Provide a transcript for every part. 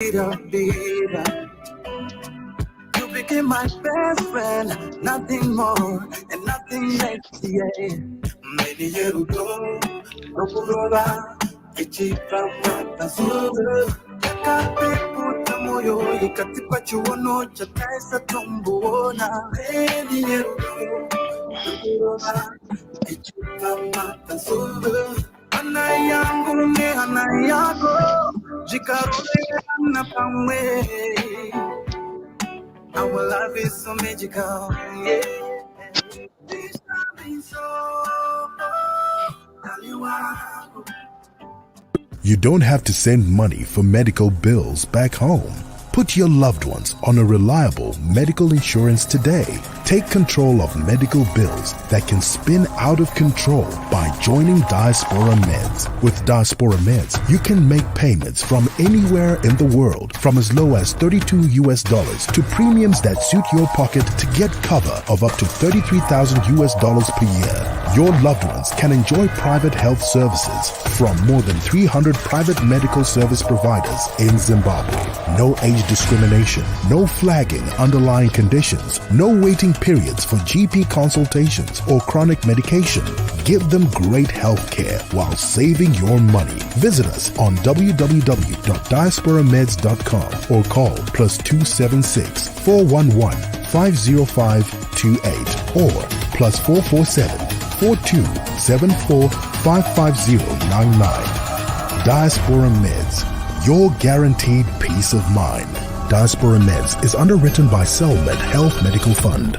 You became my best friend, nothing more and nothing less. Yeah. Many years ago, no purova, ichipa matazuru. Yakape puta moyo, ikatipa chuono, chataisa tumbuona. Many years ago, no purova, ichipa matazuru. Anayangu ne anayago, jikarule anapamwe. Our life is so magical, yeah. This time is so You don't have to send money for medical bills back home. Put your loved ones on a reliable medical insurance today. Take control of medical bills that can spin out of control by joining Diaspora Meds. With Diaspora Meds, you can make payments from anywhere in the world from as low as $32 to premiums that suit your pocket to get cover of up to $33,000 per year. Your loved ones can enjoy private health services from more than 300 private medical service providers in Zimbabwe. No age discrimination, no flagging underlying conditions, no waiting periods for GP consultations or chronic medication. Give them great health care while saving your money. Visit us on www.diasporameds.com or call +276 411 50528 or +447 4274 55099. Diaspora Meds, your guaranteed peace of mind. Diaspora Meds is underwritten by Cellmed Health Medical Fund.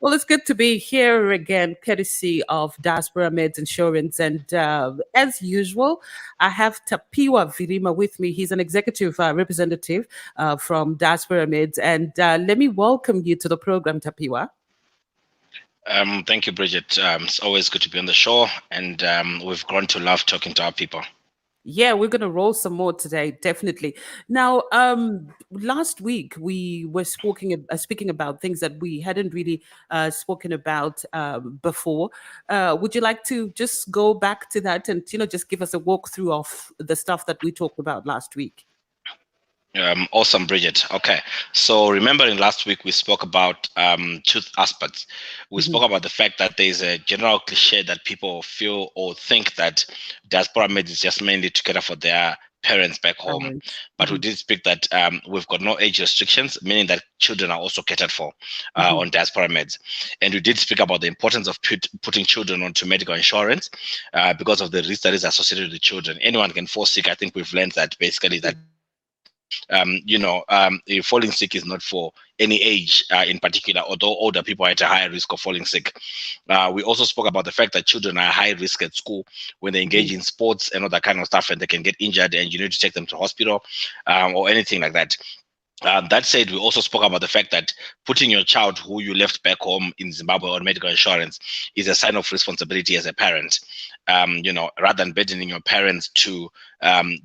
Well, it's good to be here again, courtesy of Diaspora Meds Insurance. And as usual, I have Tapiwa Virima with me. He's an executive representative from Diaspora Meds. And let me welcome you to the program, Tapiwa. Thank you, Bridget. It's always good to be on the show, and we've grown to love talking to our people. Yeah, we're going to roll some more today, definitely. Now, last week we were speaking about things that we hadn't really spoken about before. Would you like to just go back to that and just give us a walkthrough of the stuff that we talked about last week? Awesome, Bridget. Okay, so remembering last week we spoke about two aspects. We spoke about the fact that there's a general cliche that people feel or think that Diaspora Meds is just mainly to cater for their parents back home. But we did speak that we've got no age restrictions, meaning that children are also catered for on Diaspora Meds. And we did speak about the importance of putting children onto medical insurance because of the risk that is associated with the children. Anyone can fall sick. I think we've learned that basically that falling sick is not for any age in particular, although older people are at a higher risk of falling sick. We also spoke about the fact that children are high risk at school when they engage in sports and all that kind of stuff, and they can get injured and you need to take them to hospital or anything like that. That said, we also spoke about the fact that putting your child who you left back home in Zimbabwe on medical insurance is a sign of responsibility as a parent. Rather than burdening your parents to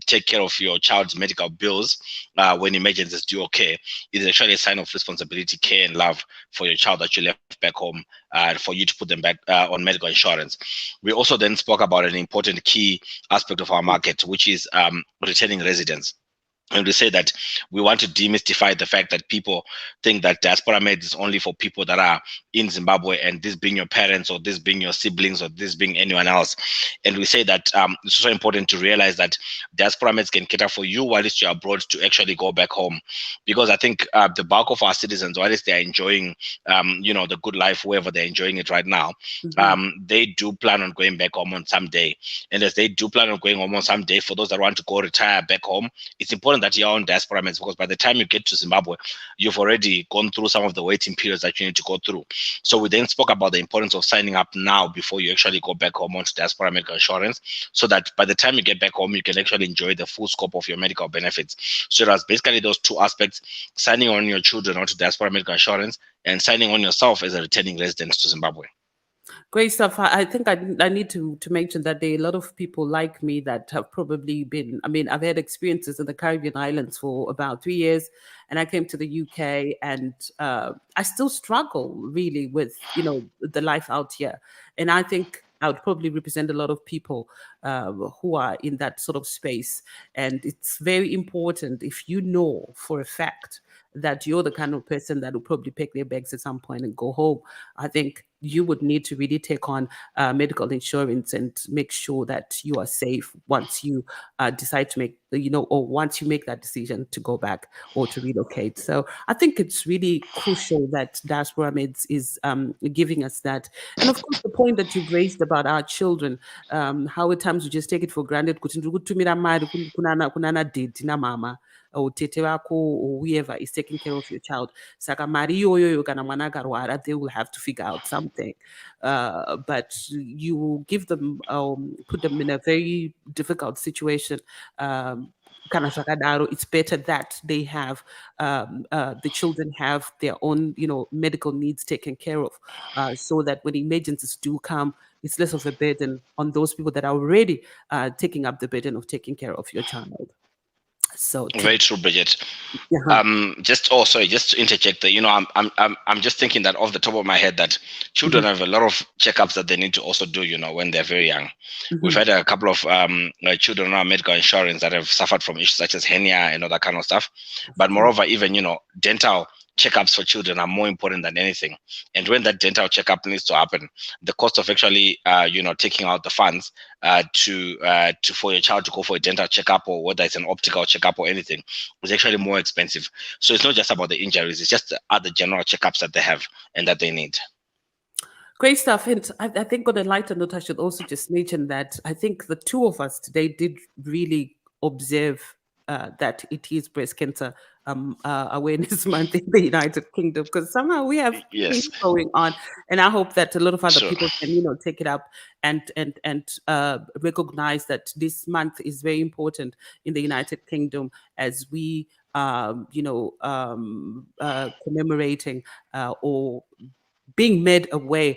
take care of your child's medical bills when emergencies do occur, it is actually a sign of responsibility, care, and love for your child that you left back home for you to put them back on medical insurance. We also then spoke about an important key aspect of our market, which is returning residents. And we say that we want to demystify the fact that people think that Diaspora Meds is only for people that are in Zimbabwe, and this being your parents or this being your siblings or this being anyone else. And we say that it's also important to realize that Diaspora Meds can cater for you while you're abroad to actually go back home. Because I think the bulk of our citizens, while they're enjoying, the good life, wherever they're enjoying it right now, they do plan on going back home on some day. And as they do plan on going home on some day, for those that want to go retire back home, it's important that you're on Diaspora Meds, because by the time you get to Zimbabwe, you've already gone through some of the waiting periods that you need to go through. So we then spoke about the importance of signing up now before you actually go back home onto Diaspora Medical Insurance, so that by the time you get back home, you can actually enjoy the full scope of your medical benefits. So that's basically those two aspects: signing on your children onto Diaspora Medical Insurance and signing on yourself as a returning resident to Zimbabwe. Great stuff. I think I need to mention that there are a lot of people like me that have probably been, I've had experiences in the Caribbean islands for about 3 years, and I came to the UK, and I still struggle really with, the life out here. And I think I would probably represent a lot of people who are in that sort of space. And it's very important, if you know for a fact that you're the kind of person that will probably pack their bags at some point and go home, I think you would need to really take on medical insurance and make sure that you are safe once you decide to make, or once you make that decision to go back or to relocate. So I think it's really crucial that Diaspora Meds is giving us that. And of course, the point that you've raised about our children, how at times we just take it for granted. Mama or tete wako or whoever is taking care of your child. Saka mari yoyo kana mwana karwara, they will have to figure out something. But you will give them, put them in a very difficult situation. It's better that they have the children have their own, medical needs taken care of, so that when emergencies do come, it's less of a burden on those people that are already taking up the burden of taking care of your child. So very true, Bridget. Uh-huh. Just to interject there, I'm just thinking that off the top of my head that children have a lot of checkups that they need to also do, when they're very young. We've had a couple of children on our medical insurance that have suffered from issues such as hernia and all that kind of stuff. But moreover, even dental checkups for children are more important than anything. And when that dental checkup needs to happen, the cost of actually taking out the funds to for your child to go for a dental checkup, or whether it's an optical checkup or anything, is actually more expensive. So it's not just about the injuries, it's just the other general checkups that they have and that they need. Great stuff. And I think on a lighter note, I should also just mention that I think the two of us today did really observe that it is Breast Cancer Awareness Month in the United Kingdom, because somehow we have things going on, and I hope that a lot of other people can, take it up and recognize that this month is very important in the United Kingdom as we, commemorating or being made aware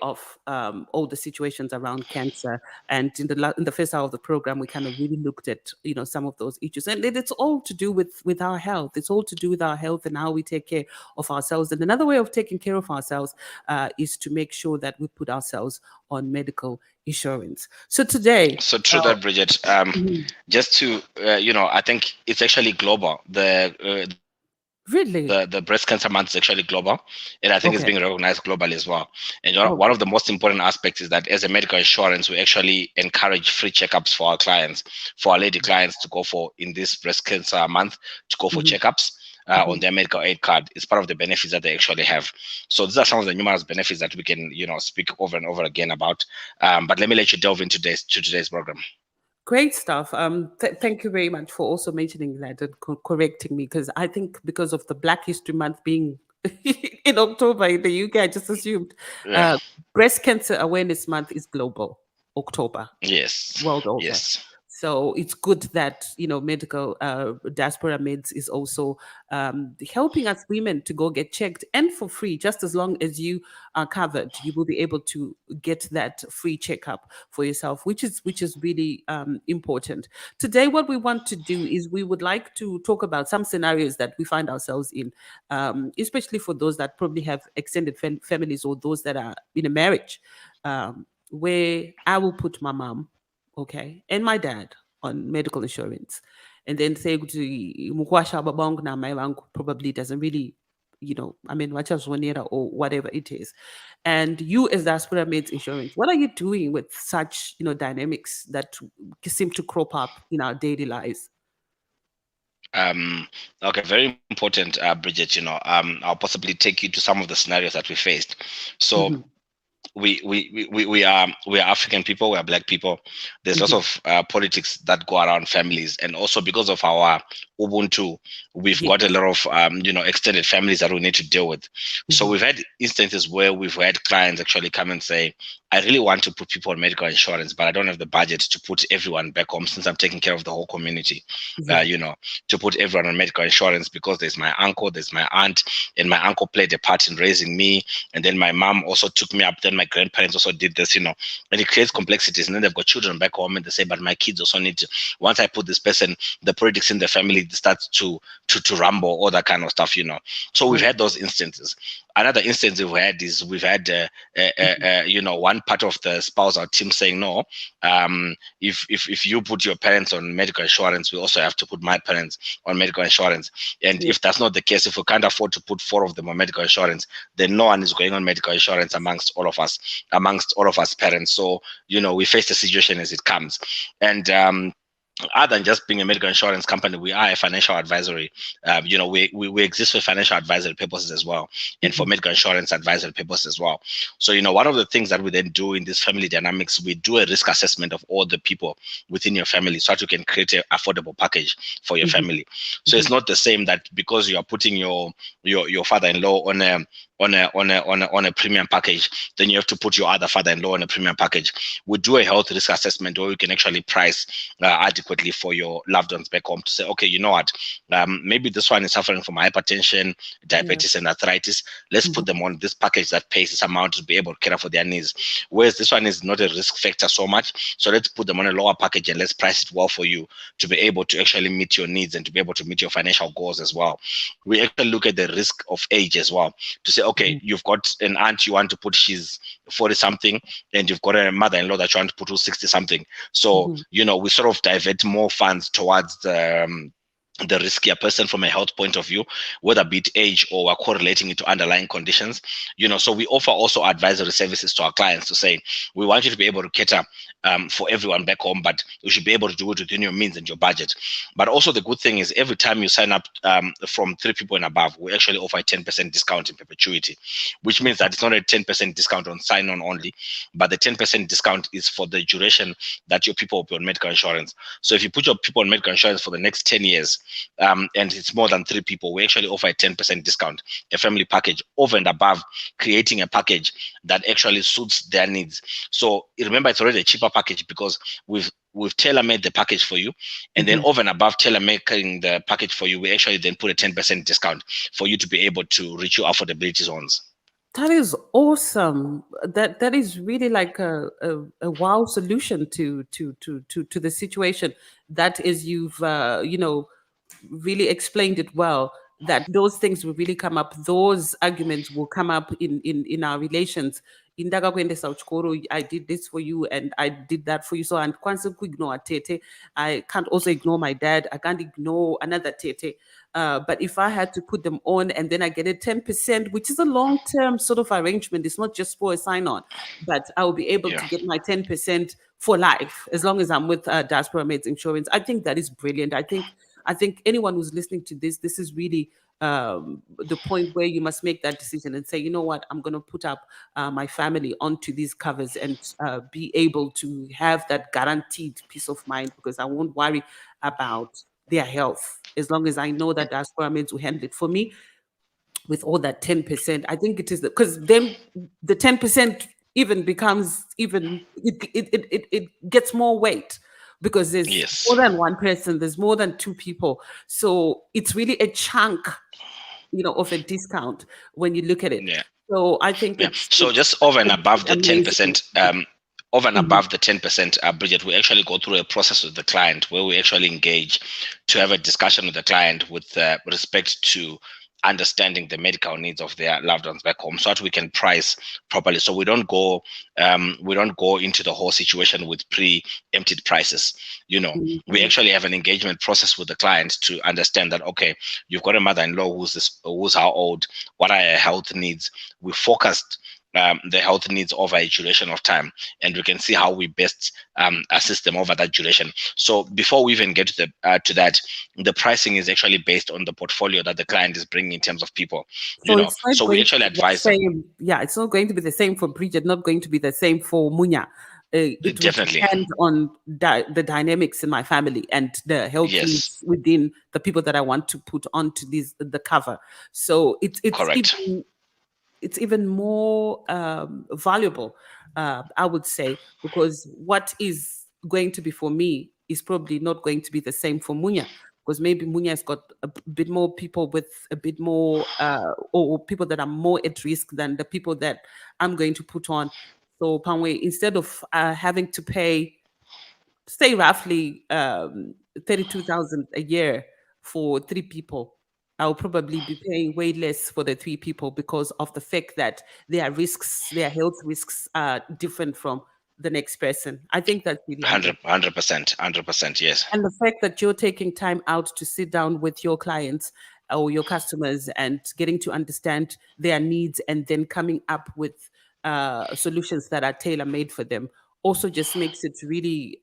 of all the situations around cancer. And in the first hour of the program, we kind of really looked at some of those issues, and it's all to do with our health. It's all to do with our health and how we take care of ourselves. And another way of taking care of ourselves is to make sure that we put ourselves on medical insurance. So today, so true that, Bridget. Just to I think it's actually global. Really? The Breast Cancer Month is actually global, and I think it's being recognized globally as well. And one of the most important aspects is that as a medical insurance, we actually encourage free checkups for our clients, for our lady clients to go for in this Breast Cancer Month, to go for checkups on their medical aid card. It's part of the benefits that they actually have. So these are some of the numerous benefits that we can speak over and over again about. But let me let you delve into today's program. Great stuff. Thank you very much for also mentioning that and correcting me, because I think because of the Black History Month being in October in the UK, I just assumed Breast Cancer Awareness Month is global, October. Yes. World over. Yes. So it's good that, medical Diaspora Meds is also helping us women to go get checked, and for free. Just as long as you are covered, you will be able to get that free checkup for yourself, which is really important. Today, what we want to do is we would like to talk about some scenarios that we find ourselves in, especially for those that probably have extended families, or those that are in a marriage, where I will put my mom, and my dad on medical insurance, and then say probably doesn't really, or whatever it is. And you, as Diaspora Meds Insurance, what are you doing with such dynamics that seem to crop up in our daily lives? Okay, very important, Bridget. I'll possibly take you to some of the scenarios that we faced. So we are African people, we are Black people. There's lots of politics that go around families, and also because of our Ubuntu, we've got a lot of extended families that we need to deal with. So we've had instances where we've had clients actually come and say, I really want to put people on medical insurance, but I don't have the budget to put everyone back home, since I'm taking care of the whole community, to put everyone on medical insurance, because there's my uncle, there's my aunt, and my uncle played a part in raising me. And then my mom also took me up. Then my grandparents also did this, and it creates complexities. And then they've got children back home, and they say, but my kids also need to. Once I put this person, the politics in the family, kid starts to rumble, all that kind of stuff, So we've had those instances. Another instance we've had is one part of the spousal team saying, no, if you put your parents on medical insurance, we also have to put my parents on medical insurance. And if that's not the case, if we can't afford to put 4 of them on medical insurance, then no one is going on medical insurance amongst all of us parents. So, we face the situation as it comes. And other than just being a medical insurance company, we are a financial advisory. We exist for financial advisory purposes as well, and for medical insurance advisory purposes as well. So, one of the things that we then do in this family dynamics, we do a risk assessment of all the people within your family, so that you can create an affordable package for your family. So it's not the same that because you are putting your father-in-law on a premium package, then you have to put your other father-in-law on a premium package. We do a health risk assessment where we can actually price adequately for your loved ones back home to say, okay, you know what, maybe this one is suffering from hypertension, diabetes, and arthritis. Let's put them on this package that pays this amount to be able to care for their needs. Whereas this one is not a risk factor so much, so let's put them on a lower package and let's price it well for you to be able to actually meet your needs and to be able to meet your financial goals as well. We actually look at the risk of age as well to say, okay, you've got an aunt you want to put, she's 40 something, and you've got a mother-in-law that you want to put who's 60 something. So, we sort of divert more funds towards the riskier person from a health point of view, whether be it age or we're correlating it to underlying conditions. So we offer also advisory services to our clients to say, we want you to be able to cater for everyone back home, but you should be able to do it within your means and your budget. But also the good thing is every time you sign up from 3 people and above, we actually offer a 10% discount in perpetuity, which means that it's not a 10% discount on sign-on only, but the 10% discount is for the duration that your people will be on medical insurance. So if you put your people on medical insurance for the next 10 years, and it's more than 3 people, we actually offer a 10% discount, a family package over and above, creating a package that actually suits their needs. So remember, it's already a cheaper package because we've tailor-made the package for you, and then over and above tailor-making the package for you, we actually then put a 10% discount for you to be able to reach your affordability zones. That is awesome. That is really like a wow solution to the situation. That is, you've really explained it well, that those things will really come up, those arguments will come up in our relations. I did this for you and I did that for you. So I can't ignore Tete. I can't also ignore my dad. I can't ignore another Tete. But if I had to put them on and then I get a 10%, which is a long-term sort of arrangement, it's not just for a sign-on, but I will be able to get my 10% for life as long as I'm with Diaspora Meds Insurance. I think that is brilliant. I think anyone who's listening to this is really the point where you must make that decision and say, you know what, I'm going to put up my family onto these covers and be able to have that guaranteed peace of mind, because I won't worry about their health as long as I know that Diaspora Meds will handle it for me with all that 10%. I think it is because then the 10% even becomes it gets more weight, because there's more than one person, there's more than 2 people. So it's really a chunk, of a discount when you look at it. Yeah. So I think so just over and above the 10%, over and above the 10%, Bridget, we actually go through a process with the client where we actually engage to have a discussion with the client with respect to understanding the medical needs of their loved ones back home, so that we can price properly. So we don't go into the whole situation with pre-empted prices. We actually have an engagement process with the client to understand that, okay, you've got a mother-in-law who's how old, what are her health needs. We focused the health needs over a duration of time, and we can see how we best assist them over that duration. So before we even get to that, the pricing is actually based on the portfolio that the client is bringing in terms of people. So we actually advise them. Yeah, it's not going to be the same for Bridget, not going to be the same for Munya. It definitely will depend on the dynamics in my family and the health needs within the people that I want to put onto the cover. So it's correct. It's even more valuable, I would say, because what is going to be for me is probably not going to be the same for Munya, because maybe Munya has got a bit more people with a bit more, or people that are more at risk than the people that I'm going to put on. So Pangwe, instead of having to pay, say roughly 32,000 a year for 3 people, I'll probably be paying way less for the 3 people because of the fact that their risks, their health risks are different from the next person. I think that's really 100%, yes. and the fact that you're taking time out to sit down with your clients or your customers and getting to understand their needs and then coming up with solutions that are tailor made for them also just makes it really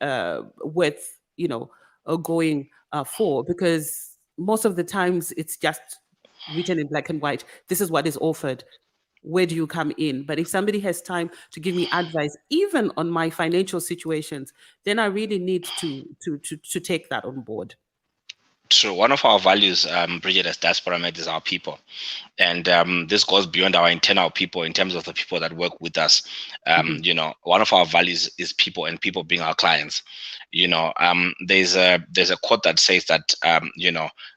worth, going for, because most of the times it's just written in black and white. This is what is offered. Where do you come in? But if somebody has time to give me advice, even on my financial situations, then I really need to take that on board. True. One of our values, Bridget, as Diaspora Meds, is our people. And this goes beyond our internal people in terms of the people that work with us. One of our values is people, and people being our clients. There's a quote that says that,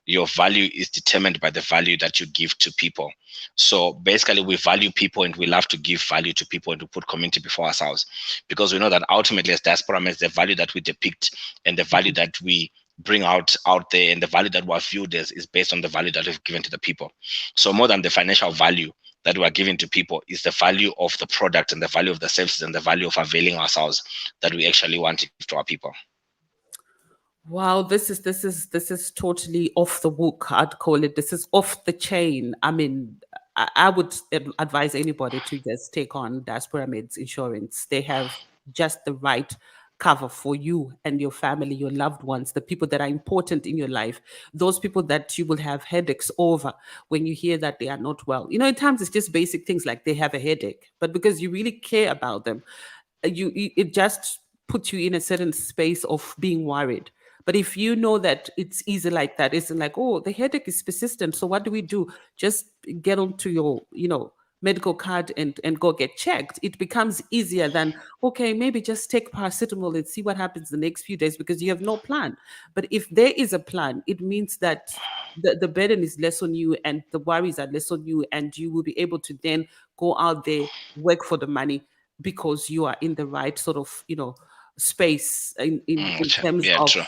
your value is determined by the value that you give to people. So basically, we value people and we love to give value to people and to put community before ourselves, because we know that ultimately, as Diaspora Meds, the value that we depict and the value that we bring out there and the value that we're viewed as is based on the value that we've given to the people. So more than the financial value that we're giving to people is the value of the product and the value of the services and the value of availing ourselves that we actually want to give to our people. Wow, this is totally off the hook, I'd call it. This is off the chain. I mean, I would advise anybody to just take on Diaspora Meds Insurance. They have just the right cover for you and your family, your loved ones, the people that are important in your life, those people that you will have headaches over when you hear that they are not well. At times it's just basic things like they have a headache, but because you really care about them, it just puts you in a certain space of being worried. But if you know that it's easy like that, it's like, oh, the headache is persistent. So what do we do? Just get onto your, medical card and go get checked. It becomes easier than, okay, maybe just take paracetamol and see what happens the next few days, because you have no plan. But if there is a plan, it means that the burden is less on you and the worries are less on you, and you will be able to then go out there, work for the money, because you are in the right sort of, space in terms yeah, of true.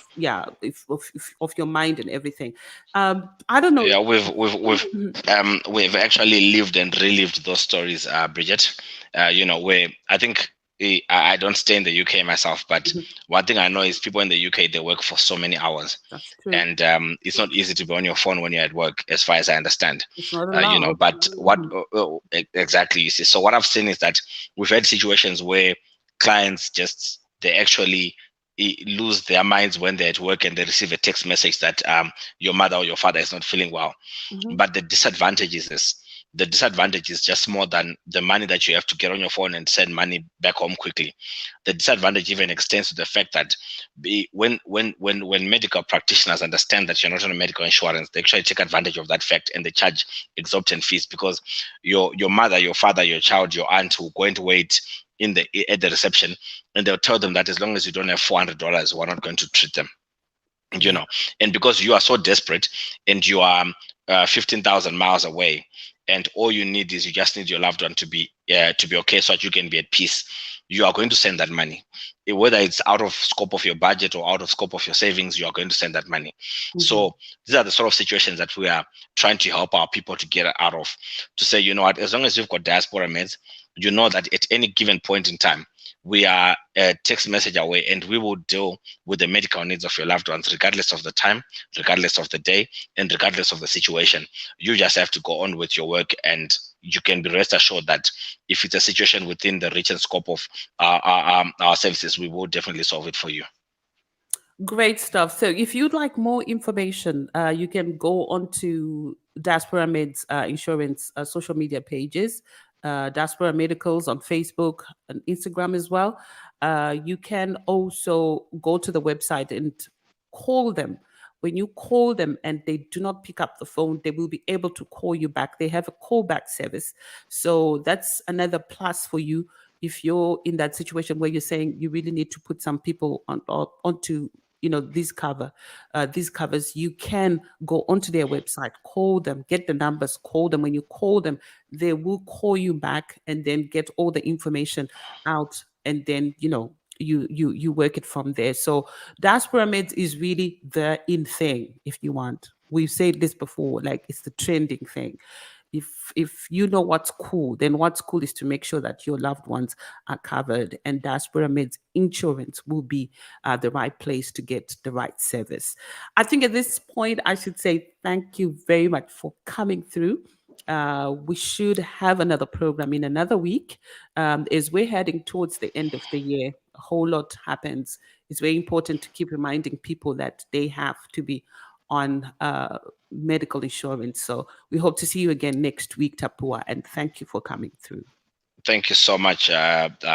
of your mind and everything. I don't know. Yeah, we've actually lived and relived those stories, Bridget. Where I think I don't stay in the UK myself, but one thing I know is people in the UK, they work for so many hours. That's true. And it's not easy to be on your phone when you're at work, as far as I understand. It's not allowed. But what exactly you see? So what I've seen is that we've had situations where clients they actually lose their minds when they're at work and they receive a text message that your mother or your father is not feeling well. But the disadvantage is this. The disadvantage is just more than the money that you have to get on your phone and send money back home quickly. The disadvantage even extends to the fact that when medical practitioners understand that you're not on a medical insurance, they actually take advantage of that fact and they charge exorbitant fees, because your mother, your father, your child, your aunt will go and wait at the reception, and they'll tell them that as long as you don't have $400, we're not going to treat them. And because you are so desperate and you are 15,000 miles away, and all you need is you just need your loved one to be okay, so that you can be at peace, you are going to send that money. Whether it's out of scope of your budget or out of scope of your savings, you are going to send that money. So these are the sort of situations that we are trying to help our people to get out of, to say, you know what, as long as you've got Diaspora Meds, you know that at any given point in time, we are a text message away, and we will deal with the medical needs of your loved ones, regardless of the time, regardless of the day, and regardless of the situation. You just have to go on with your work, and you can be rest assured that if it's a situation within the reach and scope of our services, we will definitely solve it for you. Great stuff. So if you'd like more information, you can go on to Diaspora Meds Insurance social media pages, Diaspora Medicals on Facebook and Instagram as well. You can also go to the website and call them. When you call them and they do not pick up the phone, they will be able to call you back. They have a callback service. So that's another plus for you if you're in that situation where you're saying you really need to put some people onto these covers. You can go onto their website, call them, get the numbers, call them. When you call them, they will call you back and then get all the information out, and then you work it from there. So Diaspora Meds is really the in thing, if you want. we've said this before, like it's the trending thing. If you know what's cool, then what's cool is to make sure that your loved ones are covered, and Diaspora Meds insurance will be the right place to get the right service. I think at this point, I should say thank you very much for coming through. We should have another program in another week. As we're heading towards the end of the year, a whole lot happens. It's very important to keep reminding people that they have to be on medical insurance. So we hope to see you again next week, Tapua, and thank you for coming through. Thank you so much,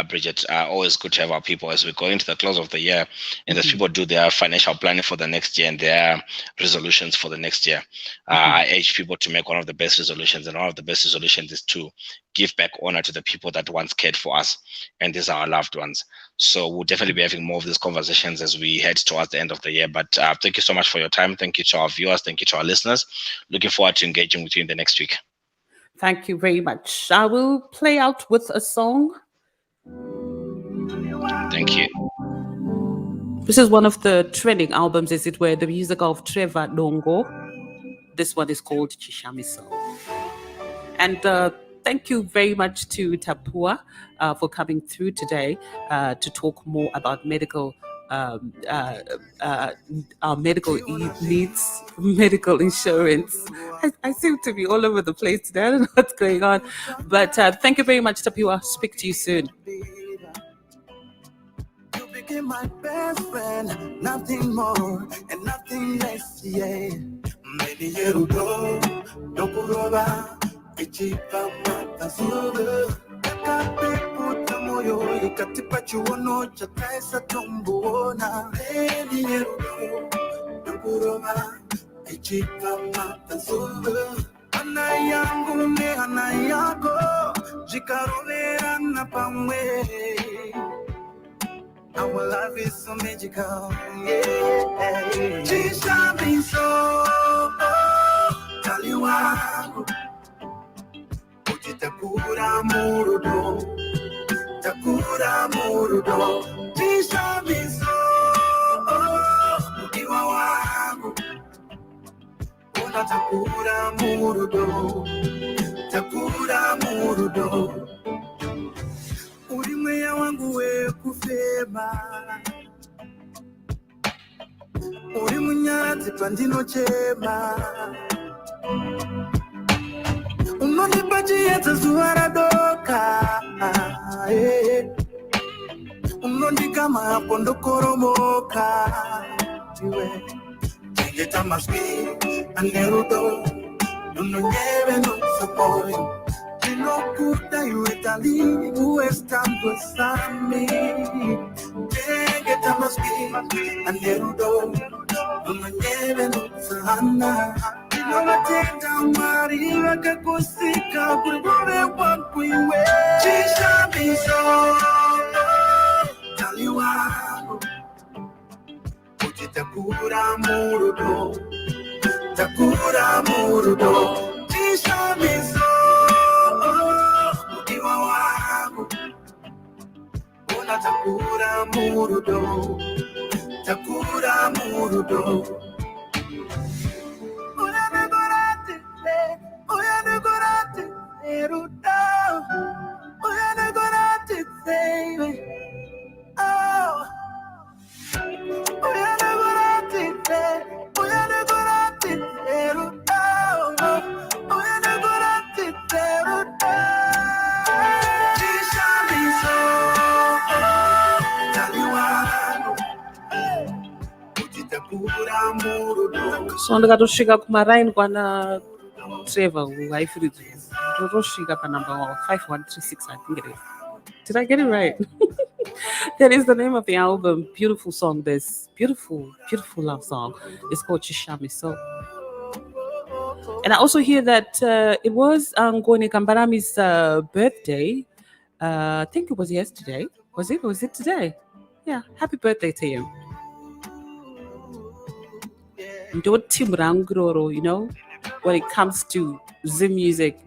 Bridget. Always good to have our people as we go into the close of the year, and as people do their financial planning for the next year and their resolutions for the next year. I urge people to make one of the best resolutions, and one of the best resolutions is to give back honor to the people that once cared for us, and these are our loved ones. So we'll definitely be having more of these conversations as we head towards the end of the year. But thank you so much for your time. Thank you to our viewers. Thank you to our listeners. Looking forward to engaging with you in the next week. Thank you very much. I will play out with a song. Thank you. This is one of the trending albums, as it were, the music of Trevor Longo. This one is called Chishamiso. And thank you very much to Tapua for coming through today to talk more about medical our medical needs, medical insurance. I seem to be all over the place today. I don't know what's going on. But thank you very much, Tapua. Speak to you soon. You became my best friend, nothing more and nothing less, yeah. Maybe you do, no kuroba, ichipa matazuga. Kapiputa moyo, ikatipa chuono, chataisa tombuona. Maybe you do, no kuroba, ichipa matazuga. Anayangu ne anayako, jikarovera na pamwe. Our life is so magical, yeah. Chishamiso, taliwangu, ujitakura murudo, takura murudo. Chishamiso, iwa wangu, unatakura murudo, takura murudo. Urimweya wangu we kufema, uri munyati pandino chema. Unonipachi yeta zuhara doka, unondikama hapo ndokoromoka. Chingeta maski anerudo, unonyeve no support. No kuta yuetali uestando sami. Get a maski anerudo, una nieve no sana. No matenda mariva que cosika kurgore wakwiwe. Chishamiso, taliwangu, ujitakura murudo, takura murudo. Chishamiso. Takura murudo, takura murudo. Uyane gorate, eruda. Uyane gorate, baby. Oh. Uyane gorate, eruda. Uyane gorate, eruda. So ndakatosvika kumaraini kwana Trevor waifiridzo ndotosvika panumber 5136. I think it is. Did I get it right? That is the name of the album. Beautiful song. This beautiful love song. It's called Chishamiso. And I also hear that it was Ngoni Kambarami's birthday. I think it was yesterday. Was it today? Yeah. Happy birthday to him. You know, when it comes to Zim music,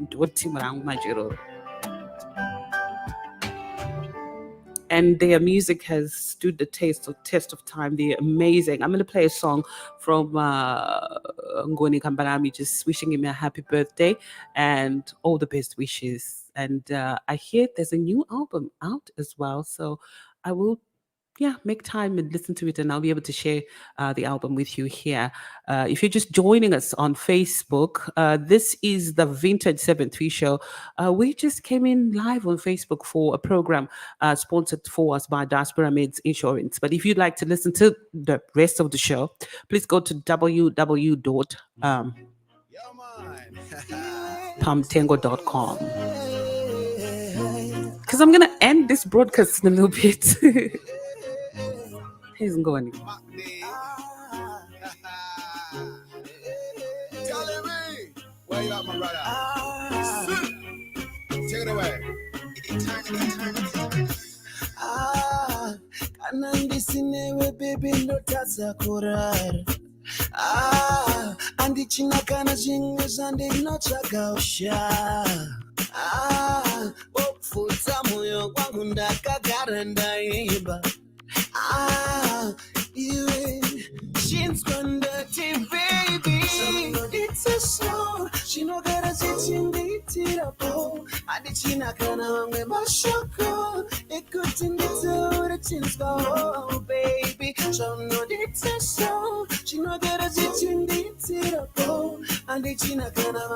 and and their music has stood the test of time. They're amazing. I'm going to play a song from Ngoni Kambarami, just wishing him a happy birthday and all the best wishes. And I hear there's a new album out as well, so I will make time and listen to it, and I'll be able to share the album with you here. If you're just joining us on Facebook, this is the Vintage7Three show. We just came in live on Facebook for a program sponsored for us by Diaspora Meds Insurance. But if you'd like to listen to the rest of the show, please go to www.pamtengo.com. Because I'm going to end this broadcast in a little bit. He's going. Where you at, my brother? Take it away. Kanandisinewe baby ndotaza kurara. Andichina kana zvimwe zvandinotsvagausha. Opfudza moyo wangu ndakagara ndaimba. You she's dirty baby. It's a show. She no gotta sit in the tirapo. Adichina kana wange mashoko. Ekutin the chins go baby. So no it's a show. She no gotta sit in the tirapo. Adichina kana